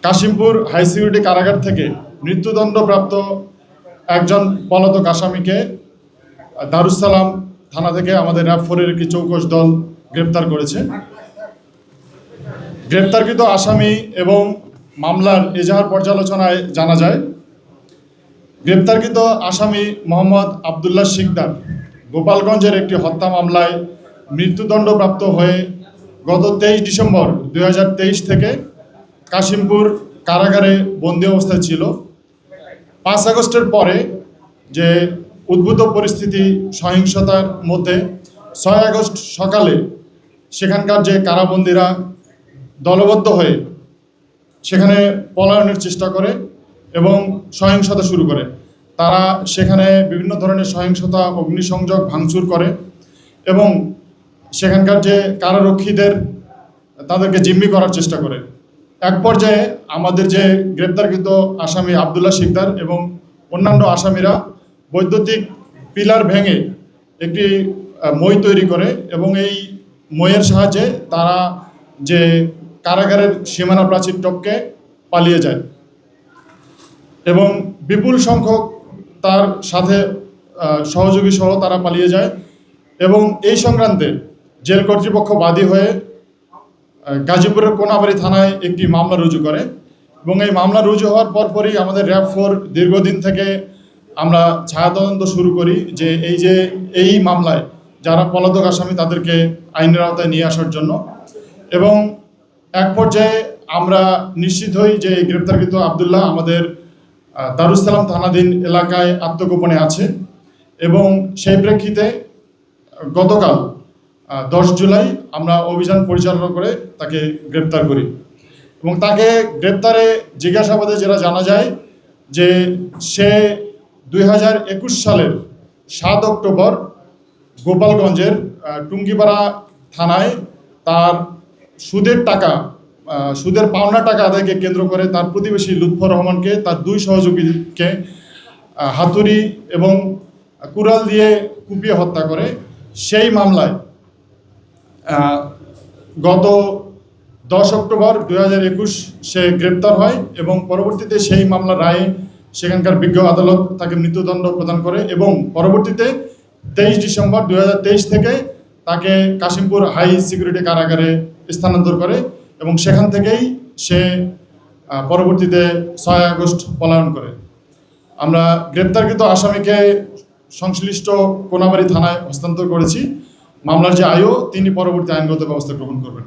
Kashimpur high security কারাগার থেকে মৃত্যুদণ্ডপ্রাপ্ত একজন পলাতক আসামিকে দারুসালাম থানা থেকে আমাদের র্যাব 4-এর একটি চৌকস দল গ্রেপ্তার করেছে। গ্রেপ্তারকৃত আসামি এবং মামলার এজাহার পর্যালোচনায় জানা যায়, গ্রেপ্তারকৃত আসামি মোহাম্মদ আবদুল্লাহ শিকদার গোপালগঞ্জের একটি হত্যা মামলায় মৃত্যুদণ্ডপ্রাপ্ত হয়ে গত 23 ডিসেম্বর 2023 থেকে কাশিমপুর কারাগারে বন্দী অবস্থায় ছিল। 5 আগস্টের পরে যে উদ্ভূত পরিস্থিতি সহিংসতার মধ্যে 6 আগস্ট সকালে সেখানকার যে কারাবন্দীরা দলবদ্ধ হয়ে সেখানে পলায়নের চেষ্টা করে এবং সহিংসতা শুরু করে। তারা সেখানে বিভিন্ন ধরনের সহিংসতা, অগ্নিসংযোগ, ভাঙচুর করে এবং সেখানকার যে কারারক্ষীদের তাদেরকে জিম্মি করার চেষ্টা করে। এক পর্যায়ে আমাদের যে গ্রেপ্তারকৃত আসামি আবদুল্লাহ শিকদার এবং অন্যান্য আসামিরা বৈদ্যুতিক পিলার ভেঙে একটি মই তৈরি করে এবং এই মইয়ের সাহায্যে তারা যে কারাগারের সীমানা প্রাচীর টপকে পালিয়ে যায় এবং বিপুল সংখ্যক তার সাথে সহযোগী সহ তারা পালিয়ে যায় এবং এই সংক্রান্তে জেল কর্তৃপক্ষ বাদী হয়ে গাজীপুরের কোনাবাড়ি থানায় একটি মামলা রুজু করে এবং এই মামলা রুজু হওয়ার পরপরই আমাদের র্যাব 4 দীর্ঘদিন থেকে আমরা ছায়া তদন্ত শুরু করি যে এই মামলায় যারা পলাতক আসামি তাদেরকে আইনের আওতায় নিয়ে আসার জন্য। এবং এক পর্যায়ে আমরা নিশ্চিত হই যে গ্রেপ্তারকৃত আবদুল্লাহ আমাদের দারুসালাম থানাধীন এলাকায় আত্মগোপনে আছে এবং সেই প্রেক্ষিতে গতকাল 10 জুলাই আমরা অভিযান পরিচালনা করে তাকে গ্রেপ্তার করি এবং তাকে গ্রেপ্তারে জিজ্ঞাসাবাদে যেটা জানা যায় যে সে 2021 সালের 7 অক্টোবর গোপালগঞ্জের টুঙ্গিপাড়া থানায় তার সুদের পাওনা টাকা আদায়কে কেন্দ্র করে তার প্রতিবেশী লুৎফর রহমানকে তার 2 সহযোগীকে হাতুড়ি এবং কুড়াল দিয়ে কুপিয়ে হত্যা করে। সেই মামলায় গত 10 অক্টোবর 2021 সে গ্রেপ্তার হয় এবং পরবর্তীতে সেই মামলার রায়ে সেখানকার বিজ্ঞ আদালত তাকে মৃত্যুদণ্ড প্রদান করে এবং পরবর্তীতে 23 ডিসেম্বর 2023 থেকে তাকে কাশিমপুর হাই সিকিউরিটি কারাগারে স্থানান্তর করে এবং সেখান থেকেই সে পরবর্তীতে 6 আগস্ট পলায়ন করে। আমরা গ্রেপ্তারকৃত আসামিকে সংশ্লিষ্ট কোনাবাড়ি থানায় হস্তান্তর করেছি। মামলার যে আয়ু তিনি পরবর্তী আইনগত ব্যবস্থা গ্রহণ করবেন।